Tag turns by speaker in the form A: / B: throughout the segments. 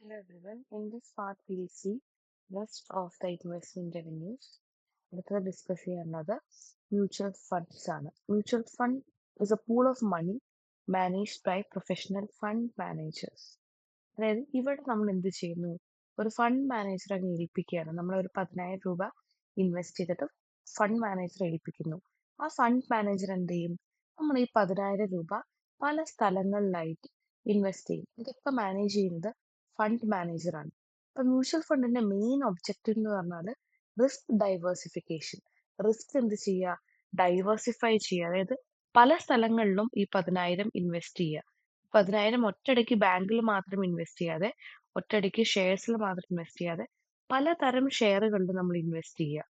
A: Hello everyone. In this part, we'll see rest of the investment revenues. അടുത്തത് discuss ചെയ്യുന്നത് mutual funds ആണ്. Mutual fund is a pool of money managed by professional fund managers. അതായത് ഇവിടെ നമ്മൾ എന്ത് ചെയ്യുന്നു? ഒരു ഫണ്ട് മാനേജറെ അങ്ങ് ഏൽപ്പിക്കുകയാണ്. നമ്മൾ ഒരു 10,000 രൂപ ഇൻവെസ്റ്റ് ചെയ്തിട്ട് ഫണ്ട് മാനേജറെ ഏൽപ്പിക്കുന്നു. ആ ഫണ്ട് മാനേജർ എന്ത് ചെയ്യും? നമ്മൾ ഈ 10,000 രൂപ പല സ്ഥലങ്ങളിലായിട്ട് ഇൻവെസ്റ്റ് ചെയ്യും. ഇതൊക്കെ മാനേജ് ചെയ്യുന്നത് ഫണ്ട് മാനേജറാണ്. അപ്പൊ മ്യൂച്വൽ ഫണ്ടിന്റെ മെയിൻ ഒബ്ജക്റ്റീവ് എന്ന് പറഞ്ഞാൽ റിസ്ക് ഡൈവേഴ്സിഫിക്കേഷൻ. റിസ്ക് എന്ത് ചെയ്യുക? ഡൈവേഴ്സിഫൈ ചെയ്യുക. അതായത് പല സ്ഥലങ്ങളിലും ഈ 10,000 ഇൻവെസ്റ്റ് ചെയ്യുക. 10,000 ഒറ്റയടിക്ക് ബാങ്കിൽ മാത്രം ഇൻവെസ്റ്റ് ചെയ്യാതെ, ഒറ്റയടിക്ക് ഷെയർസിൽ മാത്രം ഇൻവെസ്റ്റ് ചെയ്യാതെ, പലതരം ഷെയറുകളിൽ നമ്മൾ ഇൻവെസ്റ്റ് ചെയ്യുക.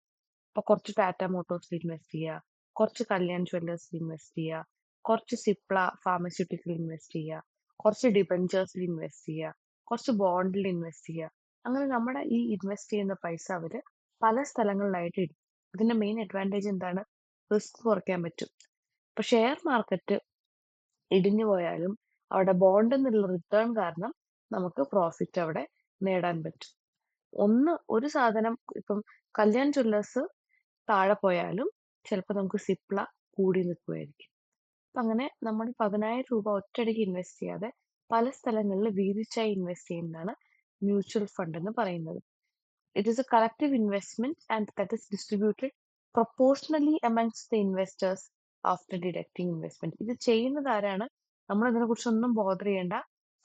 A: ഇപ്പൊ കുറച്ച് ടാറ്റ മോട്ടോഴ്സിൽ ഇൻവെസ്റ്റ് ചെയ്യുക, കുറച്ച് കല്യാൺ ജ്വല്ലേഴ്സിൽ ഇൻവെസ്റ്റ് ചെയ്യുക, കുറച്ച് സിപ്ല ഫാർമസ്യൂട്ടിക്കൽ ഇൻവെസ്റ്റ് ചെയ്യുക, കുറച്ച് ഡിബഞ്ചേഴ്സിൽ ഇൻവെസ്റ്റ് ചെയ്യുക, കുറച്ച് ബോണ്ടിൽ ഇൻവെസ്റ്റ് ചെയ്യുക. അങ്ങനെ നമ്മുടെ ഈ ഇൻവെസ്റ്റ് ചെയ്യുന്ന പൈസ അവര് പല സ്ഥലങ്ങളിലായിട്ട് ഇടും. ഇതിന്റെ മെയിൻ അഡ്വാൻറ്റേജ് എന്താണ്? റിസ്ക് കുറയ്ക്കാൻ പറ്റും. ഇപ്പൊ ഷെയർ മാർക്കറ്റ് ഇടിഞ്ഞു പോയാലും അവിടെ ബോണ്ട് എന്നുള്ള റിട്ടേൺ കാരണം നമുക്ക് പ്രോഫിറ്റ് അവിടെ നേടാൻ പറ്റും. ഒരു സാധനം ഇപ്പം കല്യാൺ ജ്വല്ലേഴ്സ് താഴെ പോയാലും ചിലപ്പോൾ നമുക്ക് സിപ്ല കൂടി നിൽക്കുമായിരിക്കും. അപ്പൊ അങ്ങനെ നമ്മൾ 10,000 രൂപ ഒറ്റയടിക്ക് ഇൻവെസ്റ്റ് ചെയ്യാതെ പല സ്ഥലങ്ങളിൽ വീതിച്ചായി ഇൻവെസ്റ്റ് ചെയ്യുന്നതാണ് മ്യൂച്വൽ ഫണ്ട് എന്ന് പറയുന്നത്. It is a collective investment and that is distributed proportionally amongst the investors after deducting investment. ഇത് ചെയ്യുന്നത് ആരാണ്? നമ്മൾ ഇതിനെ കുറിച്ചൊന്നും ബോധർ ചെയ്യേണ്ട.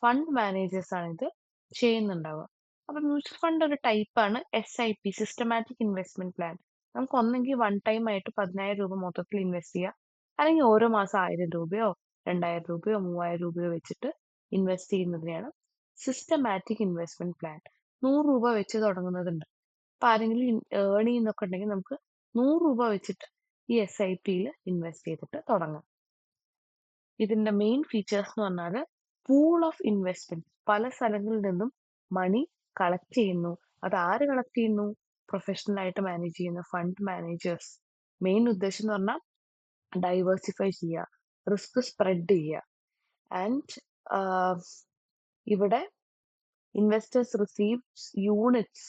A: ഫണ്ട് മാനേജേഴ്സ് ആണ് ഇത് ചെയ്യുന്നുണ്ടാവുക. അപ്പൊ മ്യൂച്വൽ ഫണ്ട് ഒരു ടൈപ്പാണ് SIP, സിസ്റ്റമാറ്റിക് ഇൻവെസ്റ്റ്മെന്റ് പ്ലാൻ. നമുക്ക് ഒന്നെങ്കിൽ വൺ ടൈം ആയിട്ട് 10,000 രൂപ മൊത്തത്തിൽ ഇൻവെസ്റ്റ് ചെയ്യാം, അല്ലെങ്കിൽ ഓരോ മാസം 1,000 രൂപയോ 2,000 രൂപയോ 3,000 രൂപയോ വെച്ചിട്ട് ഇൻവെസ്റ്റ് ചെയ്യുന്നതിനെയാണ് സിസ്റ്റമാറ്റിക് ഇൻവെസ്റ്റ്മെന്റ് പ്ലാൻ. 100 രൂപ വെച്ച് തുടങ്ങുന്നതുണ്ട്. അപ്പൊ ആരെങ്കിലും ഏൺ ചെയ്യുന്നൊക്കെ ഉണ്ടെങ്കിൽ നമുക്ക് 100 രൂപ വെച്ചിട്ട് ഈ SIPയിൽ ഇൻവെസ്റ്റ് ചെയ്തിട്ട് തുടങ്ങാം. ഇതിന്റെ മെയിൻ ഫീച്ചേഴ്സ് എന്ന് പറഞ്ഞാൽ പൂൾ ഓഫ് ഇൻവെസ്റ്റ്മെന്റ്, പല സ്ഥലങ്ങളിൽ നിന്നും മണി കളക്ട് ചെയ്യുന്നു. അത് ആര് കളക്ട് ചെയ്യുന്നു? പ്രൊഫഷണൽ ആയിട്ട് മാനേജ് ചെയ്യുന്ന ഫണ്ട് മാനേജേഴ്സ്. മെയിൻ ഉദ്ദേശം എന്ന് പറഞ്ഞാൽ ഡൈവേഴ്സിഫൈ ചെയ്യുക, റിസ്ക് സ്പ്രെഡ് ചെയ്യുക. ആൻഡ് ഇവിടെ investors receives units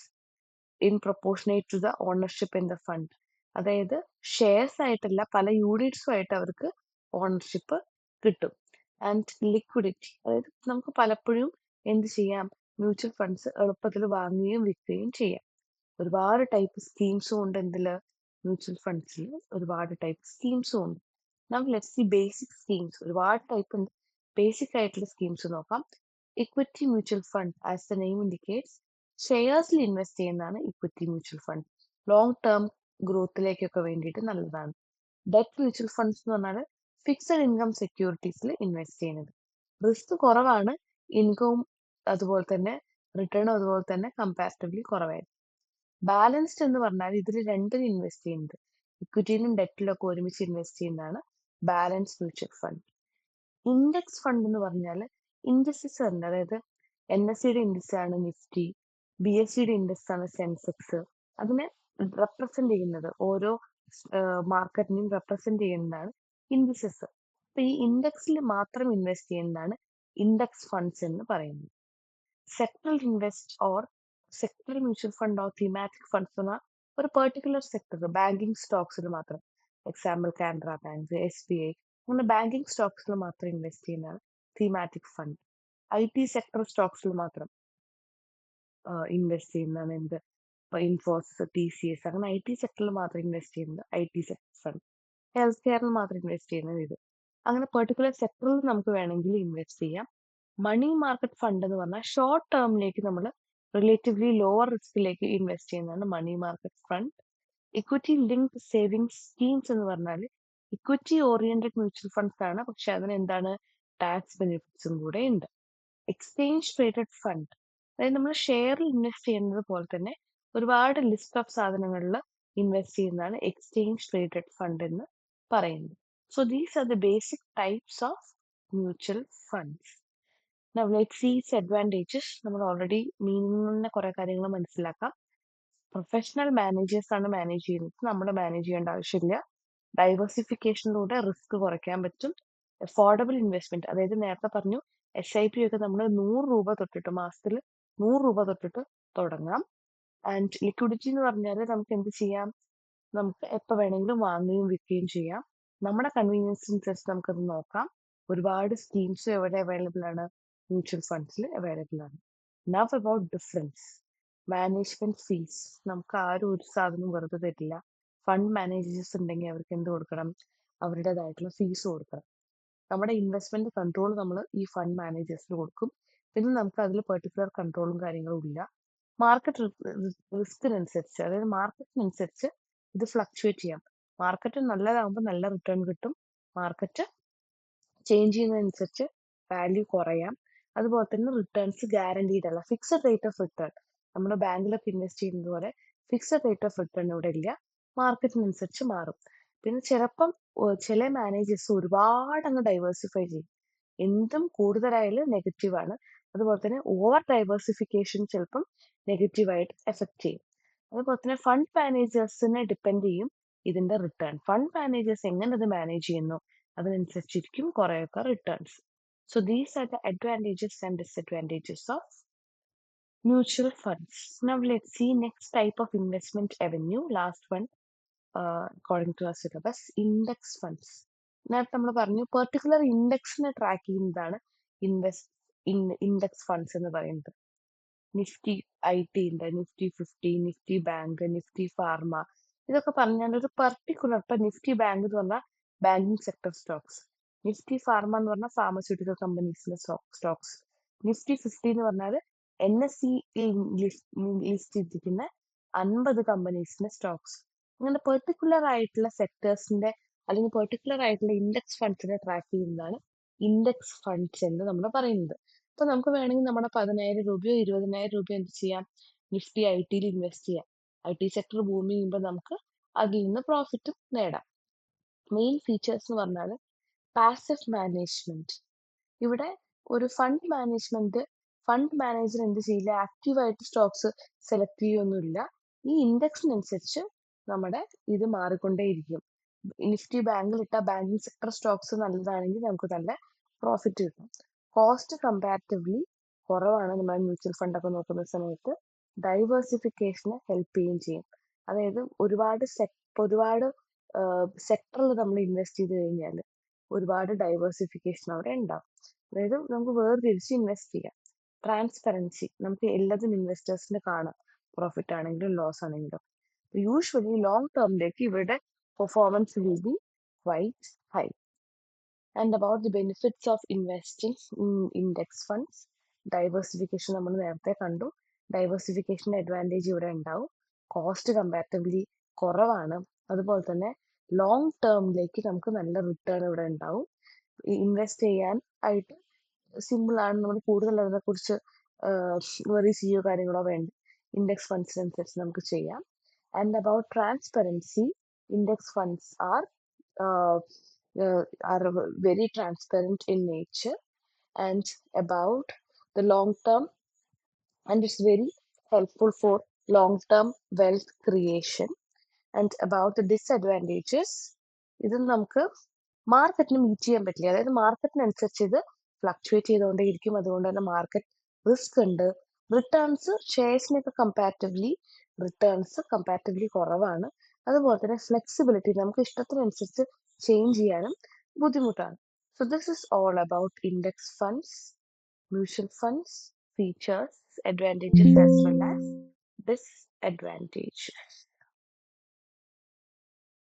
A: in proportionate to the ownership in the fund. അതായത് ഷെയർസ് ആയിട്ടല്ല, പല യൂണിറ്റ്സും ആയിട്ട് അവർക്ക് ഓണർഷിപ്പ് കിട്ടും. ആൻഡ് ലിക്വിഡിറ്റി, അതായത് നമുക്ക് പലപ്പോഴും എന്ത് ചെയ്യാം? മ്യൂച്വൽ ഫണ്ട്സ് എളുപ്പത്തിൽ വാങ്ങുകയും വിൽക്കുകയും ചെയ്യാം. ഒരുപാട് ടൈപ്പ് സ്കീംസും ഉണ്ട്. മ്യൂച്വൽ ഫണ്ട്സിൽ ഒരുപാട് ടൈപ്പ് സ്കീംസും ഉണ്ട്. നമുക്ക് ലെറ്റ്സ് സി ബേസിക് സ്കീംസ്. ഒരുപാട് ടൈപ്പ് ഉണ്ട്. ബേസിക് ആയിട്ടുള്ള സ്കീംസ് നോക്കാം. Equity mutual fund, as the name indicates, ഷെയർസിൽ ഇൻവെസ്റ്റ് ചെയ്യുന്നതാണ് equity mutual fund. Long term ഗ്രോത്തിലേക്കൊക്കെ വേണ്ടിയിട്ട് നല്ലതാണ്. ഡെറ്റ് മ്യൂച്വൽ ഫണ്ട്സ് എന്ന് പറഞ്ഞാൽ ഫിക്സഡ് ഇൻകം സെക്യൂരിറ്റീസിൽ ഇൻവെസ്റ്റ് ചെയ്യുന്നത്. റിസ്ക് കുറവാണ്, ഇൻകവും അതുപോലെ തന്നെ റിട്ടേണും അതുപോലെ തന്നെ കമ്പാരിറ്റീവ്ലി കുറവായിരിക്കും. ബാലൻസ്ഡ് എന്ന് പറഞ്ഞാൽ ഇതിൽ രണ്ടിലും ഇൻവെസ്റ്റ് ചെയ്യുന്നത്, ഇക്വിറ്റിയിലും ഡെറ്റിലും ഒക്കെ ഒരുമിച്ച് ഇൻവെസ്റ്റ് ചെയ്യുന്നതാണ് balanced mutual fund. Index fund എന്ന് പറഞ്ഞാൽ ഇൻഡസ്ട്രീസ് ഉണ്ട്. അതായത് NSEയുടെ ഇൻഡെക്സ് ആണ് നിഫ്റ്റി, BSEയുടെ ഇൻഡെക്സ് ആണ് സെൻസെക്സ്. അതിനെ റെപ്രസെന്റ് ചെയ്യുന്നത്, ഓരോ മാർക്കറ്റിനെയും റെപ്രസെന്റ് ചെയ്യുന്നതാണ് ഇൻഡിസസ്. അപ്പൊ ഈ ഇൻഡെക്സിൽ മാത്രം ഇൻവെസ്റ്റ് ചെയ്യുന്നതാണ് ഇൻഡെക്സ് ഫണ്ട്സ് എന്ന് പറയുന്നത്. Sectoral invest or sectoral mutual fund or thematic funds എന്ന ഒരു പെർട്ടിക്കുലർ സെക്ടർ, ബാങ്കിങ് സ്റ്റോക്സിൽ മാത്രം, എക്സാമ്പിൾ കാനറ ബാങ്ക്, SBI, അങ്ങനെ ബാങ്കിങ് സ്റ്റോക്സിൽ മാത്രം ഇൻവെസ്റ്റ് ചെയ്യുന്നതാണ് തീമാറ്റിക് ഫണ്ട്. IT സെക്ടർ സ്റ്റോക്സിൽ മാത്രം ഇൻവെസ്റ്റ് ചെയ്യുന്നതാണ് എന്ത്? ഇപ്പൊ ഇൻഫോസിസ്, TCS, അങ്ങനെ IT സെക്ടറിൽ മാത്രം ഇൻവെസ്റ്റ് ചെയ്യുന്നത് IT സെക്ടർ ഫണ്ട്. ഹെൽത്ത് കെയറിൽ മാത്രം ഇൻവെസ്റ്റ് ചെയ്യുന്നത് ഇത്. അങ്ങനെ പെർട്ടിക്കുലർ സെക്ടറിൽ നമുക്ക് വേണമെങ്കിൽ ഇൻവെസ്റ്റ് ചെയ്യാം. മണി മാർക്കറ്റ് ഫണ്ട് എന്ന് പറഞ്ഞാൽ ഷോർട്ട് ടേമിലേക്ക് നമ്മൾ റിലേറ്റീവ്ലി ലോവർ റിസ്കിലേക്ക് ഇൻവെസ്റ്റ് ചെയ്യുന്നതാണ് money market fund. Equity linked savings schemes എന്ന് പറഞ്ഞാൽ ഇക്വിറ്റി ഓറിയന്റഡ് മ്യൂച്വൽ ഫണ്ട്സ് ആണ്, പക്ഷെ അതിന് എന്താണ്? ടാക്സ് ബെനിഫിറ്റ്സും കൂടെ ഉണ്ട്. എക്സ്ചേഞ്ച് ട്രേഡഡ് ഫണ്ട്, അതായത് നമ്മൾ ഷെയറിൽ ഇൻവെസ്റ്റ് ചെയ്യുന്നത് പോലെ തന്നെ ഒരുപാട് ലിസ്റ്റ് ഓഫ് സാധനങ്ങളിൽ ഇൻവെസ്റ്റ് ചെയ്യുന്നതാണ് എക്സ്ചേഞ്ച് ട്രേഡഡ് ഫണ്ട് എന്ന് പറയുന്നത്. So these are the basic types of mutual funds. Now let's see its advantages. നമ്മൾ ഓൾറെഡി മീനിങ്ങിന്റെ കുറെ കാര്യങ്ങൾ മനസ്സിലാക്കാം. പ്രൊഫഷണൽ മാനേജേഴ്സ് ആണ് മാനേജ് ചെയ്യുന്നത്, നമ്മൾ മാനേജ് ചെയ്യേണ്ട ആവശ്യമില്ല. ഡൈവേഴ്സിഫിക്കേഷനിലൂടെ റിസ്ക് കുറയ്ക്കാൻ പറ്റും. അഫോർഡബിൾ ഇൻവെസ്റ്റ്മെന്റ്, അതായത് നേരത്തെ പറഞ്ഞു SIP ഒക്കെ നമ്മൾ 100 രൂപ തൊട്ടിട്ട് മാസത്തിൽ രൂപ തൊട്ടിട്ട് തുടങ്ങാം. ആൻഡ് ലിക്വിഡിറ്റി എന്ന് പറഞ്ഞാൽ നമുക്ക് എന്ത് ചെയ്യാം, നമുക്ക് എപ്പോൾ വേണമെങ്കിലും വാങ്ങുകയും വിൽക്കുകയും ചെയ്യാം. നമ്മുടെ കൺവീനിയൻസിനനുസരിച്ച് നമുക്കത് നോക്കാം. ഒരുപാട് സ്കീംസ് എവിടെ അവൈലബിൾ ആണ്, മ്യൂച്വൽ ഫണ്ട്സിൽ അവൈലബിൾ ആണ്. Now about difference. Management fees. നമുക്ക് ആരും ഒരു സാധനം വെറുതെ തരില്ല. ഫണ്ട് മാനേജേഴ്സ് ഉണ്ടെങ്കിൽ അവർക്ക് എന്ത് കൊടുക്കണം, അവരുടേതായിട്ടുള്ള ഫീസ് കൊടുക്കണം. നമ്മുടെ ഇൻവെസ്റ്റ്മെന്റ് കൺട്രോൾ നമ്മൾ ഈ ഫണ്ട് മാനേജേഴ്സിന് കൊടുക്കും. പിന്നെ നമുക്ക് അതിൽ പെർട്ടിക്കുലർ കൺട്രോളും കാര്യങ്ങളും ഇല്ല. മാർക്കറ്റ് റിസ്കിനനുസരിച്ച്, അതായത് മാർക്കറ്റിനനുസരിച്ച് ഇത് ഫ്ലക്ച്വേറ്റ് ചെയ്യാം. മാർക്കറ്റ് നല്ലതാകുമ്പോൾ നല്ല റിട്ടേൺ കിട്ടും. മാർക്കറ്റ് ചേഞ്ച് ചെയ്യുന്നതനുസരിച്ച് വാല്യൂ കുറയാം. അതുപോലെ തന്നെ റിട്ടേൺസ് ഗ്യാരണ്ടീഡ് അല്ല. ഫിക്സഡ് റേറ്റ് ഓഫ് റിട്ടേൺ, നമ്മൾ ബാങ്കിലൊക്കെ ഇൻവെസ്റ്റ് ചെയ്യുന്നത് പോലെ ഫിക്സഡ് റേറ്റ് ഓഫ് റിട്ടേൺ ഇവിടെ ഇല്ല. മാർക്കറ്റിനനുസരിച്ച് മാറും. പിന്നെ ചിലപ്പം ചില മാനേജേഴ്സ് ഒരുപാട് അങ്ങ് ഡൈവേഴ്സിഫൈ ചെയ്യും. എന്തും കൂടുതലായാലും നെഗറ്റീവാണ്. അതുപോലെ തന്നെ ഓവർ ഡൈവേഴ്സിഫിക്കേഷൻ ചിലപ്പം നെഗറ്റീവായിട്ട് എഫക്റ്റ് ചെയ്യും. അതുപോലെ തന്നെ ഫണ്ട് മാനേജേഴ്സിനെ ഡിപ്പെൻഡ് ചെയ്യും ഇതിന്റെ റിട്ടേൺ. ഫണ്ട് മാനേജേഴ്സ് എങ്ങനെ ഇത് മാനേജ് ചെയ്യുന്നു അതിനനുസരിച്ചിരിക്കും കുറേയൊക്കെ returns. So these are the advantages and disadvantages of mutual funds. Now let's see next type of investment avenue. Last one, according to our syllabus, index funds. നേരത്തെ നമ്മൾ പറഞ്ഞു particular ഇൻഡെക്സിനെ track ചെയ്യുന്നതാണ് index funds എന്ന് പറയുന്നത്. Nifty IT ഉണ്ട്, Nifty 50, Nifty bank, Nifty pharma, ഇതൊക്കെ പറഞ്ഞാൽ ഒരു പെർട്ടിക്കുലർ, ഇപ്പൊ നിഫ്റ്റി ബാങ്ക് എന്ന് പറഞ്ഞാൽ banking sector stocks, Nifty pharma എന്ന് പറഞ്ഞാൽ ഫാർമസ്യൂട്ടിക്കൽ കമ്പനീസിന്റെ സ്റ്റോക്സ്, നിഫ്റ്റി 50 എന്ന് പറഞ്ഞാൽ NSE ലിസ്റ്റ് ചെയ്തിരിക്കുന്ന 50 കമ്പനീസിന്റെ സ്റ്റോക്സ്. അങ്ങനെ പെർട്ടിക്കുലർ ആയിട്ടുള്ള സെക്ടേഴ്സിന്റെ അല്ലെങ്കിൽ പെർട്ടിക്കുലർ ആയിട്ടുള്ള ഇൻഡെക്സ് ഫണ്ട്സിനെ ട്രാക്ക് ചെയ്യുന്നതാണ് ഇൻഡെക്സ് ഫണ്ട്സ് എന്ന് നമ്മൾ പറയുന്നത്. അപ്പൊ നമുക്ക് വേണമെങ്കിൽ നമ്മുടെ 10,000 രൂപയോ 20,000 രൂപയോ എന്ത് ചെയ്യാം, നിഫ്റ്റി IT ഇൻവെസ്റ്റ് ചെയ്യാം. IT സെക്ടർ ബൂം ചെയ്യുമ്പോൾ നമുക്ക് അതിൽ നിന്ന് പ്രോഫിറ്റും നേടാം. മെയിൻ ഫീച്ചേഴ്സ് എന്ന് പറഞ്ഞാൽ പാസീവ് മാനേജ്മെന്റ്. ഇവിടെ ഒരു ഫണ്ട് മാനേജർ എന്ത് ചെയ്യില്ല, ആക്റ്റീവായിട്ട് സ്റ്റോക്സ് സെലക്ട് ചെയ്യൊന്നുമില്ല. ഈ ഇൻഡെക്സിനനുസരിച്ച് നമ്മുടെ ഇത് മാറിക്കൊണ്ടേയിരിക്കും. നിഫ്റ്റി ബാങ്കിൽ ഇട്ട ബാങ്കിങ് സെക്ടർ സ്റ്റോക്സ് നല്ലതാണെങ്കിൽ നമുക്ക് നല്ല പ്രോഫിറ്റ് കിട്ടും. കോസ്റ്റ് കമ്പാരിറ്റീവ്ലി കുറവാണ്. നമ്മൾ മ്യൂച്വൽ ഫണ്ട് ഒക്കെ നോക്കുന്ന സമയത്ത് ഡൈവേഴ്സിഫിക്കേഷന് ഹെൽപ്പ് ചെയ്യുകയും ചെയ്യും. അതായത് ഒരുപാട് സെക്ടറിൽ നമ്മൾ ഇൻവെസ്റ്റ് ചെയ്ത് കഴിഞ്ഞാൽ ഒരുപാട് ഡൈവേഴ്സിഫിക്കേഷൻ അവിടെ ഉണ്ടാവും. അതായത് നമുക്ക് വേർതിരിച്ച് ഇൻവെസ്റ്റ് ചെയ്യാം. ട്രാൻസ്പെറൻസി, നമുക്ക് എല്ലാതും ഇൻവെസ്റ്റേഴ്സിന് കാണാം, പ്രോഫിറ്റ് ആണെങ്കിലും ലോസ് ആണെങ്കിലും. യൂഷ്വലി ലോങ് ടേമിലേക്ക് ഇവരുടെ performance will be quite high. And about the benefits of investing in index funds, diversification നമ്മൾ നേരത്തെ കണ്ടു. ഡൈവേഴ്സിഫിക്കേഷൻ്റെ അഡ്വാൻറ്റേജ് ഇവിടെ ഉണ്ടാവും. കോസ്റ്റ് കമ്പാരിറ്റീവ്ലി കുറവാണ്. അതുപോലെ തന്നെ ലോങ് ടേമിലേക്ക് നമുക്ക് നല്ല റിട്ടേൺ ഇവിടെ ഉണ്ടാവും. ഇൻവെസ്റ്റ് ചെയ്യാൻ ആയിട്ട് സിമ്പിൾ ആണ്. നമ്മൾ കൂടുതൽ അതിനെക്കുറിച്ച് വെറി ചെയ്യുകയോ കാര്യങ്ങളോ വേണ്ട. ഇൻഡെക്സ് ഫണ്ട്സിനനുസരിച്ച് നമുക്ക് ചെയ്യാം. And about transparency, index funds uh, are very transparent in nature. And about the long term, and it's very helpful for long term wealth creation. And about the disadvantages, ഇത് നമുക്ക് മാർക്കറ്റിന് മീറ്റ് ചെയ്യാൻ പറ്റില്ല. അതായത് മാർക്കറ്റിനനുസരിച്ച് ഇത് fluctuate ചെയ്തുകൊണ്ടേയിരിക്കും. അതുകൊണ്ട് തന്നെ market risk ഉണ്ട്. ഷെയർസിനൊക്കെ returns comparatively കുറവാണ്. അതുപോലെ തന്നെ ഫ്ലെക്സിബിലിറ്റി, നമുക്ക് ഇഷ്ടത്തിനനുസരിച്ച് ചേഞ്ച് ചെയ്യാനും ബുദ്ധിമുട്ടാണ്. So this is all about index funds, mutual funds, features, advantages as well as disadvantages.